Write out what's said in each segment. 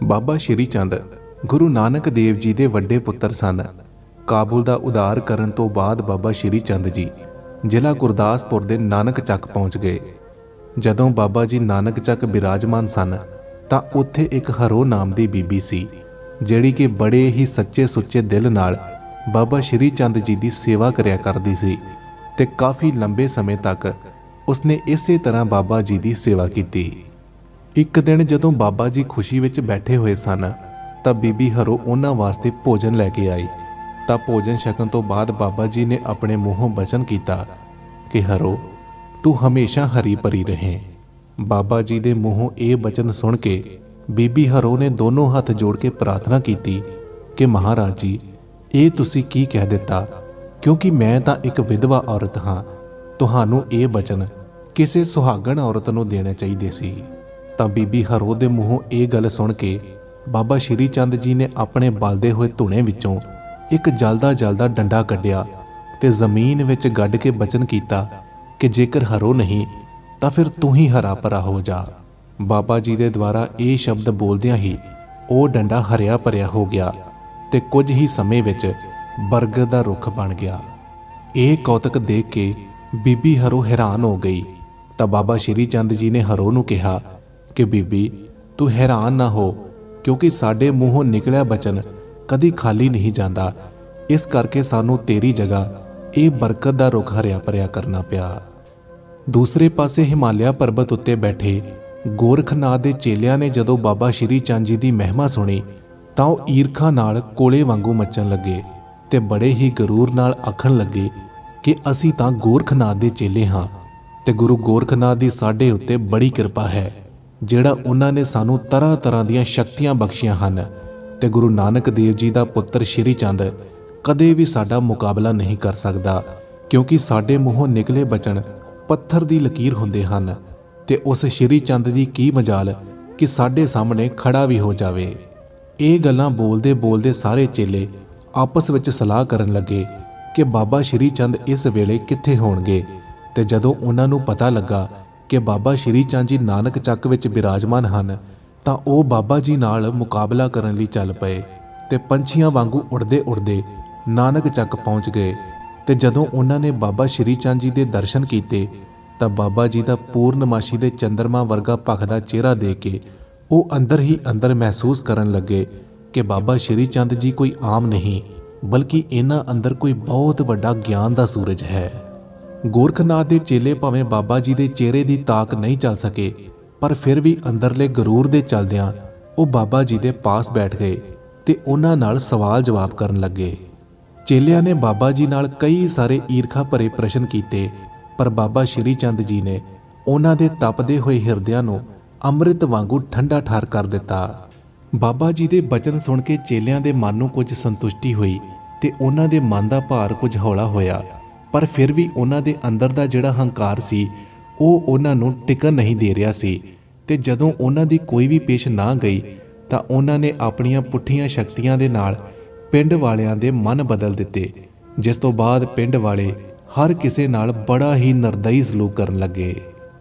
ਬਾਬਾ ਸ਼੍ਰੀ ਚੰਦ ਗੁਰੂ ਨਾਨਕ ਦੇਵ ਜੀ ਦੇ ਵੱਡੇ ਪੁੱਤਰ ਸਨ। ਕਾਬੁਲ ਦਾ ਉਦਾਰ ਕਰਨ ਤੋਂ ਬਾਅਦ ਬਾਬਾ ਸ਼੍ਰੀ ਚੰਦ ਜੀ ਜ਼ਿਲ੍ਹਾ ਗੁਰਦਾਸਪੁਰ ਦੇ ਨਾਨਕ ਚੱਕ ਪਹੁੰਚ ਗਏ। ਜਦੋਂ ਬਾਬਾ ਜੀ ਨਾਨਕ ਚੱਕ ਬਿਰਾਜਮਾਨ ਸਨ ਤਾਂ ਉੱਥੇ ਇੱਕ ਹਰੋ ਨਾਮ ਦੀ ਬੀਬੀ ਸੀ, ਜਿਹੜੀ ਕਿ ਬੜੇ ਹੀ ਸੱਚੇ ਸੁੱਚੇ ਦਿਲ ਨਾਲ ਬਾਬਾ ਸ਼੍ਰੀ ਚੰਦ ਜੀ ਦੀ ਸੇਵਾ ਕਰਿਆ ਕਰਦੀ ਸੀ ਤੇ ਕਾਫੀ ਲੰਬੇ ਸਮੇਂ ਤੱਕ ਉਸਨੇ ਇਸੇ ਤਰ੍ਹਾਂ ਬਾਬਾ ਜੀ ਦੀ ਸੇਵਾ ਕੀਤੀ। ਇੱਕ ਦਿਨ ਜਦੋਂ ਬਾਬਾ ਜੀ ਖੁਸ਼ੀ ਵਿੱਚ ਬੈਠੇ ਹੋਏ ਸਨ ਤਾਂ ਬੀਬੀ ਹਰੋ ਉਹਨਾਂ ਵਾਸਤੇ ਭੋਜਨ ਲੈ ਕੇ ਆਈ। ਤਾਂ ਭੋਜਨ ਛਕਣ ਤੋਂ ਬਾਅਦ ਬਾਬਾ ਜੀ ਨੇ ਆਪਣੇ ਮੂੰਹੋਂ ਬਚਨ ਕੀਤਾ ਕਿ ਹਰੋ ਤੂੰ ਹਮੇਸ਼ਾ ਹਰੀ ਭਰੀ ਰਹੇ। ਬਾਬਾ ਜੀ ਦੇ ਮੂੰਹੋਂ ਇਹ ਬਚਨ ਸੁਣ ਕੇ ਬੀਬੀ ਹਰੋ ਨੇ ਦੋਨੋਂ ਹੱਥ ਜੋੜ ਕੇ ਪ੍ਰਾਰਥਨਾ ਕੀਤੀ ਕਿ ਮਹਾਰਾਜ ਜੀ, ਇਹ ਤੁਸੀਂ ਕੀ ਕਹਿ ਦਿੱਤਾ, ਕਿਉਂਕਿ ਮੈਂ ਤਾਂ ਇੱਕ ਵਿਧਵਾ ਔਰਤ ਹਾਂ। ਤੁਹਾਨੂੰ ਇਹ ਬਚਨ ਕਿਸੇ ਸੁਹਾਗਣ ਔਰਤ ਨੂੰ ਦੇਣੇ ਚਾਹੀਦੇ ਸੀ। ਤਾਂ ਬੀਬੀ ਹਰੋ ਦੇ ਮੂੰਹੋਂ ਇਹ ਗੱਲ ਸੁਣ ਕੇ ਬਾਬਾ ਸ਼੍ਰੀ ਚੰਦ ਜੀ ਨੇ ਆਪਣੇ ਬਲਦੇ ਹੋਏ ਧੂਣੇ ਵਿੱਚੋਂ ਇੱਕ ਜਲਦਾ ਡੰਡਾ ਕੱਢਿਆ ਤੇ ਜ਼ਮੀਨ ਵਿੱਚ ਗੱਡ ਕੇ ਬਚਨ ਕੀਤਾ ਕਿ ਜੇਕਰ ਹਰੋ ਨਹੀਂ ਤਾਂ ਫਿਰ ਤੂੰ ਹੀ ਹਰਾ ਭਰਾ ਹੋ ਜਾ। ਬਾਬਾ ਜੀ ਦੇ ਦੁਆਰਾ ਇਹ ਸ਼ਬਦ ਬੋਲਦਿਆਂ ਹੀ ਉਹ ਡੰਡਾ ਹਰਿਆ ਭਰਿਆ ਹੋ ਗਿਆ ਤੇ ਕੁਝ ਹੀ ਸਮੇਂ ਵਿੱਚ ਬਰਗਦ ਦਾ ਰੁੱਖ ਬਣ ਗਿਆ। ਇਹ ਕੌਤਕ ਦੇਖ ਕੇ ਬੀਬੀ ਹਰੋ ਹੈਰਾਨ ਹੋ ਗਈ। ਤਾਂ ਬਾਬਾ ਸ਼੍ਰੀ ਚੰਦ ਜੀ ਨੇ ਹਰੋ ਨੂੰ ਕਿਹਾ ਕਿ ਬੀਬੀ ਤੂੰ ਹੈਰਾਨ ਨਾ ਹੋ, ਕਿਉਂਕਿ ਸਾਡੇ ਮੂੰਹੋਂ ਨਿਕਲਿਆ ਬਚਨ ਕਦੀ ਖਾਲੀ ਨਹੀਂ ਜਾਂਦਾ। ਇਸ ਕਰਕੇ ਸਾਨੂੰ ਤੇਰੀ ਜਗ੍ਹਾ ਇਹ ਬਰਕਤ ਦਾ ਰੁੱਖ ਹਰਿਆ ਭਰਿਆ ਕਰਨਾ ਪਿਆ। ਦੂਸਰੇ ਪਾਸੇ ਹਿਮਾਲਿਆ ਪਰਬਤ ਉੱਤੇ ਬੈਠੇ ਗੋਰਖਨਾਥ ਦੇ ਚੇਲਿਆਂ ਨੇ ਜਦੋਂ ਬਾਬਾ ਸ਼੍ਰੀ ਚੰਦ ਜੀ ਦੀ ਮਹਿਮਾ ਸੁਣੀ ਤਾਂ ਉਹ ਈਰਖਾ ਨਾਲ ਕੋਲੇ ਵਾਂਗੂ ਮੱਚਣ ਲੱਗੇ ਤੇ ਬੜੇ ਹੀ ਗਰੂਰ ਨਾਲ ਆਖਣ ਲੱਗੇ ਕਿ ਅਸੀਂ ਤਾਂ ਗੋਰਖਨਾਥ ਦੇ ਚੇਲੇ ਹਾਂ ਤੇ ਗੁਰੂ ਗੋਰਖਨਾਥ ਦੀ ਸਾਡੇ ਉੱਤੇ ਬੜੀ ਕਿਰਪਾ ਹੈ, ਜਿਹੜਾ ਉਹਨਾਂ ਨੇ ਸਾਨੂੰ ਤਰ੍ਹਾਂ ਤਰ੍ਹਾਂ ਦੀਆਂ ਸ਼ਕਤੀਆਂ ਬਖਸ਼ੀਆਂ ਹਨ ਤੇ ਗੁਰੂ ਨਾਨਕ ਦੇਵ ਜੀ ਦਾ ਪੁੱਤਰ ਸ਼੍ਰੀ ਚੰਦ ਕਦੇ ਵੀ ਸਾਡਾ ਮੁਕਾਬਲਾ ਨਹੀਂ ਕਰ ਸਕਦਾ, ਕਿਉਂਕਿ ਸਾਡੇ ਮੂੰਹੋਂ ਨਿਕਲੇ ਬਚਨ ਪੱਥਰ ਦੀ ਲਕੀਰ ਹੁੰਦੇ ਹਨ ਤੇ ਉਸ ਸ਼੍ਰੀ ਚੰਦ ਦੀ ਕੀ ਮਜਾਲ ਕਿ ਸਾਡੇ ਸਾਹਮਣੇ ਖੜਾ ਵੀ ਹੋ ਜਾਵੇ। ਇਹ ਗੱਲਾਂ ਬੋਲਦੇ ਬੋਲਦੇ ਸਾਰੇ ਚੇਲੇ ਆਪਸ ਵਿੱਚ ਸਲਾਹ ਕਰਨ ਲੱਗੇ ਕਿ ਬਾਬਾ ਸ਼੍ਰੀ ਚੰਦ ਇਸ ਵੇਲੇ ਕਿੱਥੇ ਹੋਣਗੇ। ਤੇ ਜਦੋਂ ਉਹਨਾਂ ਨੂੰ ਪਤਾ ਲੱਗਾ ਕਿ ਬਾਬਾ ਸ਼੍ਰੀ ਚੰਦ ਜੀ ਨਾਨਕ ਚੱਕ ਵਿੱਚ ਬਿਰਾਜਮਾਨ ਹਨ ਤਾਂ ਉਹ ਬਾਬਾ ਜੀ ਨਾਲ ਮੁਕਾਬਲਾ ਕਰਨ ਲਈ ਚੱਲ ਪਏ ਤੇ ਪੰਛੀਆਂ ਵਾਂਗੂ ਉੜਦੇ ਉੜਦੇ ਨਾਨਕ ਚੱਕ ਪਹੁੰਚ ਗਏ। ਤੇ ਜਦੋਂ ਉਹਨਾਂ ਨੇ ਬਾਬਾ ਸ਼੍ਰੀ ਚੰਦ ਜੀ ਦੇ ਦਰਸ਼ਨ ਕੀਤੇ ਤਾਂ ਬਾਬਾ ਜੀ ਦਾ ਪੂਰਨਮਾਸ਼ੀ ਦੇ ਚੰਦਰਮਾ ਵਰਗਾ ਭਖਦਾ ਚਿਹਰਾ ਦੇਖ ਕੇ ਉਹ ਅੰਦਰ ਹੀ ਅੰਦਰ ਮਹਿਸੂਸ ਕਰਨ ਲੱਗੇ ਕਿ ਬਾਬਾ ਸ਼੍ਰੀ ਚੰਦ ਜੀ ਕੋਈ ਆਮ ਨਹੀਂ, ਬਲਕਿ ਇਹਨਾਂ ਅੰਦਰ ਕੋਈ ਬਹੁਤ ਵੱਡਾ ਗਿਆਨ ਦਾ ਸੂਰਜ ਹੈ। ਗੋਰਖਨਾਥ ਦੇ ਚੇਲੇ ਭਾਵੇਂ ਬਾਬਾ ਜੀ ਦੇ ਚਿਹਰੇ ਦੀ ਤਾਕ ਨਹੀਂ ਚੱਲ ਸਕੇ, ਪਰ ਫਿਰ ਵੀ ਅੰਦਰਲੇ ਗਰੂਰ ਦੇ ਚਲਦਿਆਂ ਉਹ ਬਾਬਾ ਜੀ ਦੇ ਪਾਸ ਬੈਠ ਗਏ ਤੇ ਉਹਨਾਂ ਨਾਲ ਸਵਾਲ ਜਵਾਬ ਕਰਨ ਲੱਗੇ। ਚੇਲਿਆਂ ਨੇ ਬਾਬਾ ਜੀ ਨਾਲ ਕਈ ਸਾਰੇ ਈਰਖਾ ਭਰੇ ਪ੍ਰਸ਼ਨ ਕੀਤੇ, ਪਰ ਬਾਬਾ ਸ਼੍ਰੀ ਚੰਦ ਜੀ ਨੇ ਉਹਨਾਂ ਦੇ ਤਪਦੇ ਹੋਏ ਹਿਰਦਿਆਂ ਨੂੰ ਅੰਮ੍ਰਿਤ ਵਾਂਗੂ ਠੰਡਾ ਠਾਰ ਕਰ ਦਿੱਤਾ। ਬਾਬਾ ਜੀ ਦੇ ਬਚਨ ਸੁਣ ਕੇ ਚੇਲਿਆਂ ਦੇ ਮਨ ਨੂੰ ਕੁਝ ਸੰਤੁਸ਼ਟੀ ਹੋਈ ਤੇ ਉਹਨਾਂ ਦੇ ਮਨ ਦਾ ਭਾਰ ਕੁਝ ਹੌਲਾ ਹੋਇਆ, ਪਰ ਫਿਰ ਵੀ ਉਹਨਾਂ ਦੇ ਅੰਦਰ ਦਾ ਜਿਹੜਾ ਹੰਕਾਰ ਸੀ ਉਹ ਉਹਨਾਂ ਨੂੰ ਟਿਕਣ ਨਹੀਂ ਦੇ ਰਿਹਾ ਸੀ। ਤੇ ਜਦੋਂ ਉਹਨਾਂ ਦੀ ਕੋਈ ਵੀ ਪੇਸ਼ ਨਾ ਗਈ ਤਾਂ ਉਹਨਾਂ ਨੇ ਆਪਣੀਆਂ ਪੁੱਠੀਆਂ ਸ਼ਕਤੀਆਂ ਦੇ ਨਾਲ ਪਿੰਡ ਵਾਲਿਆਂ ਦੇ ਮਨ ਬਦਲ ਦਿੱਤੇ, ਜਿਸ ਤੋਂ ਬਾਅਦ ਪਿੰਡ ਵਾਲੇ ਹਰ ਕਿਸੇ ਨਾਲ ਬੜਾ ਹੀ ਨਿਰਦਈ ਸਲੂਕ ਕਰਨ ਲੱਗੇ।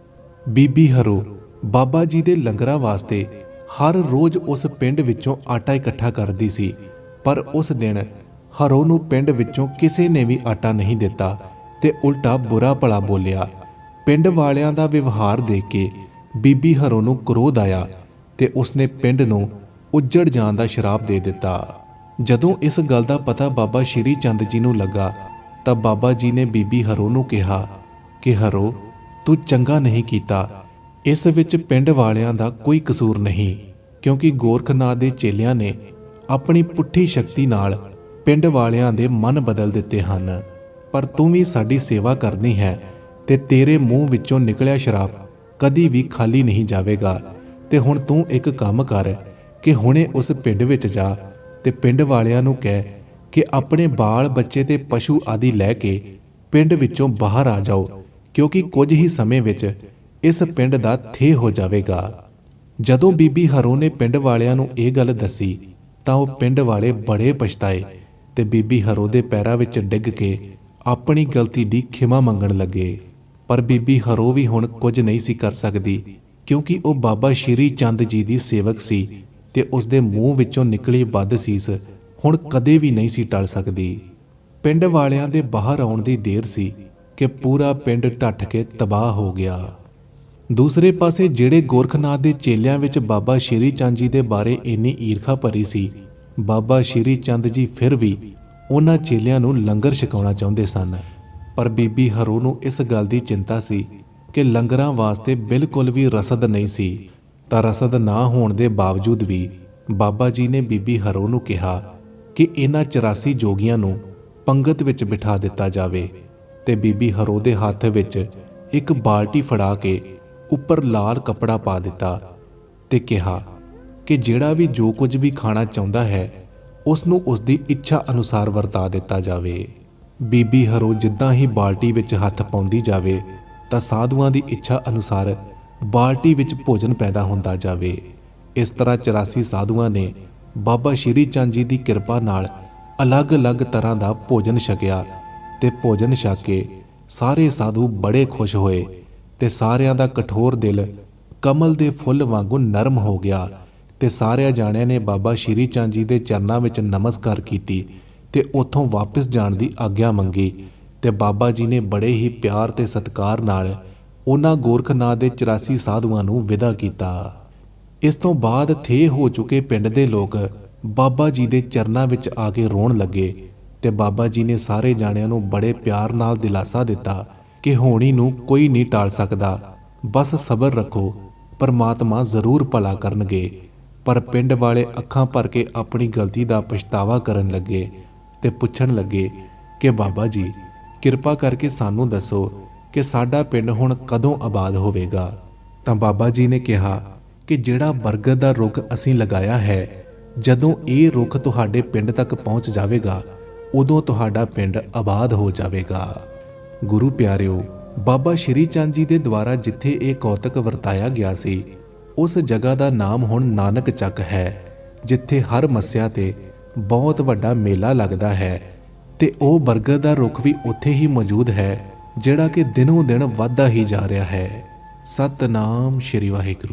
ਬੀਬੀ ਹਰੋ ਬਾਬਾ ਜੀ ਦੇ ਲੰਗਰਾਂ ਵਾਸਤੇ ਹਰ ਰੋਜ਼ ਉਸ ਪਿੰਡ ਵਿੱਚੋਂ ਆਟਾ ਇਕੱਠਾ ਕਰਦੀ ਸੀ, ਪਰ ਉਸ ਦਿਨ ਹਰੋ ਨੂੰ ਪਿੰਡ ਵਿੱਚੋਂ ਕਿਸੇ ਨੇ ਵੀ ਆਟਾ ਨਹੀਂ ਦਿੱਤਾ ਤੇ ਉਲਟਾ ਬੁਰਾ ਭਲਾ ਬੋਲਿਆ। ਪਿੰਡ ਵਾਲਿਆਂ ਦਾ ਵਿਵਹਾਰ ਦੇਖ ਕੇ ਬੀਬੀ ਹਰੋ ਨੂੰ ਕ੍ਰੋਧ ਆਇਆ ਤੇ ਉਸਨੇ ਪਿੰਡ ਨੂੰ ਉੱਜੜ ਜਾਣ ਦਾ ਸ਼ਰਾਪ ਦੇ ਦਿੱਤਾ। ਜਦੋਂ ਇਸ ਗੱਲ ਦਾ ਪਤਾ ਬਾਬਾ ਸ਼੍ਰੀ ਚੰਦ ਜੀ ਨੂੰ ਲੱਗਾ ਤਾਂ ਬਾਬਾ ਜੀ ਨੇ ਬੀਬੀ ਹਰੋ ਨੂੰ ਕਿਹਾ ਕਿ ਹਰੋ ਤੂੰ ਚੰਗਾ ਨਹੀਂ ਕੀਤਾ, ਇਸ ਵਿੱਚ ਪਿੰਡ ਵਾਲਿਆਂ ਦਾ ਕੋਈ ਕਸੂਰ ਨਹੀਂ, ਕਿਉਂਕਿ ਗੋਰਖਨਾਥ ਦੇ ਚੇਲਿਆਂ ਨੇ ਆਪਣੀ ਪੁੱਠੀ ਸ਼ਕਤੀ ਨਾਲ ਪਿੰਡ ਵਾਲਿਆਂ ਦੇ ਮਨ ਬਦਲ ਦਿੱਤੇ ਹਨ। ਪਰ ਤੂੰ ਵੀ ਸਾਡੀ ਸੇਵਾ ਕਰਨੀ ਹੈ ਤੇ ਤੇਰੇ ਮੂੰਹ ਵਿੱਚੋਂ ਨਿਕਲਿਆ ਸ਼ਰਾਪ ਕਦੀ ਵੀ ਖਾਲੀ ਨਹੀਂ ਜਾਵੇਗਾ। ਤੇ ਹੁਣ ਤੂੰ ਇੱਕ ਕੰਮ ਕਰ ਕਿ ਹੁਣੇ ਉਸ ਪਿੰਡ ਵਿੱਚ ਜਾ ਤੇ ਪਿੰਡ ਵਾਲਿਆਂ ਨੂੰ ਕਹਿ ਕਿ ਆਪਣੇ ਬਾਲ ਬੱਚੇ ਤੇ ਪਸ਼ੂ ਆਦਿ ਲੈ ਕੇ ਪਿੰਡ ਵਿੱਚੋਂ ਬਾਹਰ ਆ ਜਾਓ, ਕਿਉਂਕਿ ਕੁਝ ਹੀ ਸਮੇਂ ਵਿੱਚ ਇਸ ਪਿੰਡ ਦਾ ਥੇਹ ਹੋ ਜਾਵੇਗਾ। ਜਦੋਂ ਬੀਬੀ ਹਰੋ ਨੇ ਪਿੰਡ ਵਾਲਿਆਂ ਨੂੰ ਇਹ ਗੱਲ ਦੱਸੀ ਤਾਂ ਉਹ ਪਿੰਡ ਵਾਲੇ ਬੜੇ ਪਛਤਾਏ ਤੇ ਬੀਬੀ ਹਰੋ ਦੇ ਪੈਰਾਂ ਵਿੱਚ ਡਿੱਗ ਕੇ ਆਪਣੀ ਗਲਤੀ ਦੀ ਖਿਮਾ ਮੰਗਣ ਲੱਗੇ। ਪਰ ਬੀਬੀ ਹਰੋ ਵੀ ਹੁਣ ਕੁਝ ਨਹੀਂ ਸੀ ਕਰ ਸਕਦੀ, ਕਿਉਂਕਿ ਉਹ ਬਾਬਾ ਸ਼੍ਰੀ ਚੰਦ ਜੀ ਦੀ ਸੇਵਕ ਸੀ ਤੇ ਉਸ ਦੇ ਮੂੰਹ ਵਿੱਚੋਂ ਨਿਕਲੀ ਬਦਸੀਸ ਹੁਣ ਕਦੇ ਵੀ ਨਹੀਂ ਸੀ ਟਲ ਸਕਦੀ। ਪਿੰਡ ਵਾਲਿਆਂ ਦੇ ਬਾਹਰ ਆਉਣ ਦੀ ਦੇਰ ਸੀ ਕਿ ਪੂਰਾ ਪਿੰਡ ਢੱਠ ਕੇ ਤਬਾਹ ਹੋ ਗਿਆ। ਦੂਸਰੇ ਪਾਸੇ ਜਿਹੜੇ ਗੋਰਖਨਾਥ ਦੇ ਚੇਲਿਆਂ ਵਿੱਚ ਬਾਬਾ ਸ਼੍ਰੀ ਚੰਦ ਜੀ ਦੇ ਬਾਰੇ ਇੰਨੀ ਈਰਖਾ ਭਰੀ ਸੀ, ਬਾਬਾ ਸ਼੍ਰੀ ਚੰਦ ਜੀ ਫਿਰ ਵੀ ਉਹਨਾਂ ਚੇਲਿਆਂ ਨੂੰ ਲੰਗਰ ਛਕਾਉਣਾ ਚਾਹੁੰਦੇ ਸਨ। ਪਰ ਬੀਬੀ ਹਰੋ ਨੂੰ ਇਸ ਗੱਲ ਦੀ ਚਿੰਤਾ ਸੀ ਕਿ ਲੰਗਰਾਂ ਵਾਸਤੇ ਬਿਲਕੁਲ ਵੀ ਰਸਦ ਨਹੀਂ ਸੀ। ਤਾਂ ਰਸਦ ਨਾ ਹੋਣ ਦੇ ਬਾਵਜੂਦ ਵੀ ਬਾਬਾ ਜੀ ਨੇ ਬੀਬੀ ਹਰੋ ਨੂੰ ਕਿਹਾ ਕਿ ਇਹਨਾਂ 84 ਜੋਗੀਆਂ ਨੂੰ ਪੰਗਤ ਵਿੱਚ ਬਿਠਾ ਦਿੱਤਾ ਜਾਵੇ ਤੇ ਬੀਬੀ ਹਰੋ ਦੇ ਹੱਥ ਵਿੱਚ ਇੱਕ ਬਾਲਟੀ ਫੜਾ ਕੇ ਉੱਪਰ ਲਾਲ ਕੱਪੜਾ ਪਾ ਦਿੱਤਾ ਤੇ ਕਿਹਾ ਕਿ ਜਿਹੜਾ ਵੀ ਜੋ ਕੁਝ ਵੀ ਖਾਣਾ ਚਾਹੁੰਦਾ ਹੈ ਉਸ ਨੂੰ ਉਸ ਦੀ ਇੱਛਾ ਅਨੁਸਾਰ ਵਰਤਾ ਦਿੱਤਾ ਜਾਵੇ। ਬੀਬੀ ਹਰੋ ਜਿੱਦਾਂ ਹੀ ਬਾਲਟੀ ਵਿੱਚ ਹੱਥ ਪਾਉਂਦੀ ਜਾਵੇ ਤਾਂ ਸਾਧੂਆਂ ਦੀ ਇੱਛਾ ਅਨੁਸਾਰ ਬਾਲਟੀ ਵਿੱਚ ਭੋਜਨ ਪੈਦਾ ਹੁੰਦਾ ਜਾਵੇ। ਇਸ ਤਰ੍ਹਾਂ 84 ਸਾਧੂਆਂ ਨੇ ਬਾਬਾ ਸ਼੍ਰੀ ਚੰਦ ਜੀ ਦੀ ਕਿਰਪਾ ਨਾਲ ਅਲੱਗ-ਅਲੱਗ ਤਰ੍ਹਾਂ ਦਾ ਭੋਜਨ ਛਕਿਆ ਤੇ ਭੋਜਨ ਛਕ ਕੇ ਸਾਰੇ ਸਾਧੂ ਬੜੇ ਖੁਸ਼ ਹੋਏ ਤੇ ਸਾਰਿਆਂ ਦਾ ਕਠੋਰ ਦਿਲ ਕਮਲ ਦੇ ਫੁੱਲ ਵਾਂਗੂ ਨਰਮ ਹੋ ਗਿਆ ਤੇ ਸਾਰਿਆਂ ਜਾਣਿਆਂ ਨੇ ਬਾਬਾ ਸ਼੍ਰੀ ਚੰਦ ਜੀ ਦੇ ਚਰਨਾਂ ਵਿੱਚ ਨਮਸਕਾਰ ਕੀਤੀ ਤੇ ਉੱਥੋਂ ਵਾਪਸ ਜਾਣ ਦੀ ਆਗਿਆ ਮੰਗੀ ਤੇ ਬਾਬਾ ਜੀ ਨੇ ਬੜੇ ਹੀ ਪਿਆਰ ਤੇ ਸਤਿਕਾਰ ਨਾਲ ਉਹਨਾਂ ਗੋਰਖਨਾਥ ਦੇ 84 ਸਾਧੂਆਂ ਨੂੰ ਵਿਦਾ ਕੀਤਾ। ਇਸ ਤੋਂ ਬਾਅਦ ਥੇ ਹੋ ਚੁੱਕੇ ਪਿੰਡ ਦੇ ਲੋਕ ਬਾਬਾ ਜੀ ਦੇ ਚਰਨਾਂ ਵਿੱਚ ਆ ਕੇ ਰੋਣ ਲੱਗੇ ਤੇ ਬਾਬਾ ਜੀ ਨੇ ਸਾਰੇ ਜਾਣਿਆਂ ਨੂੰ ਬੜੇ ਪਿਆਰ ਨਾਲ ਦਿਲਾਸਾ ਦਿੱਤਾ ਕਿ ਹੋਣੀ ਨੂੰ ਕੋਈ ਨਹੀਂ ਟਾਲ ਸਕਦਾ, ਬਸ ਸਬਰ ਰੱਖੋ, ਪਰਮਾਤਮਾ ਜ਼ਰੂਰ ਭਲਾ ਕਰਨਗੇ। ਪਰ ਪਿੰਡ ਵਾਲੇ ਅੱਖਾਂ ਭਰ ਕੇ ਆਪਣੀ ਗਲਤੀ ਦਾ ਪਛਤਾਵਾ ਕਰਨ ਲੱਗੇ ਤੇ ਪੁੱਛਣ ਲੱਗੇ ਕਿ ਬਾਬਾ ਜੀ ਕਿਰਪਾ ਕਰਕੇ ਸਾਨੂੰ ਦੱਸੋ ਕਿ ਸਾਡਾ ਪਿੰਡ ਹੁਣ ਕਦੋਂ ਆਬਾਦ ਹੋਵੇਗਾ। ਤਾਂ ਬਾਬਾ ਜੀ ਨੇ ਕਿਹਾ ਕਿ ਜਿਹੜਾ ਬਰਗਦ ਦਾ ਰੁੱਖ ਅਸੀਂ ਲਗਾਇਆ ਹੈ, ਜਦੋਂ ਇਹ ਰੁੱਖ ਤੁਹਾਡੇ ਪਿੰਡ ਤੱਕ ਪਹੁੰਚ ਜਾਵੇਗਾ ਉਦੋਂ ਤੁਹਾਡਾ ਪਿੰਡ ਆਬਾਦ ਹੋ ਜਾਵੇਗਾ। ਗੁਰੂ ਪਿਆਰਿਓ, ਬਾਬਾ ਸ਼੍ਰੀ ਚੰਦ ਜੀ ਦੇ ਦੁਆਰਾ ਜਿੱਥੇ ਇਹ ਕੌਤਕ ਵਰਤਾਇਆ ਗਿਆ ਸੀ ਉਸ ਜਗ੍ਹਾ ਦਾ ਨਾਮ ਹੁਣ ਨਾਨਕ ਚੱਕ ਹੈ, ਜਿੱਥੇ ਹਰ ਮੱਸਿਆ ਤੇ ਬਹੁਤ ਵੱਡਾ ਮੇਲਾ ਲੱਗਦਾ ਹੈ ਤੇ ਉਹ ਬਰਗਦ ਦਾ ਰੁੱਖ ਵੀ ਉੱਥੇ ਹੀ ਮੌਜੂਦ ਹੈ ਜਿਹੜਾ ਕਿ ਦਿਨੋਂ ਦਿਨ ਵੱਧਦਾ ਹੀ ਜਾ ਰਿਹਾ ਹੈ। ਸਤਨਾਮ ਸ਼੍ਰੀ ਵਾਹਿਗੁਰੂ।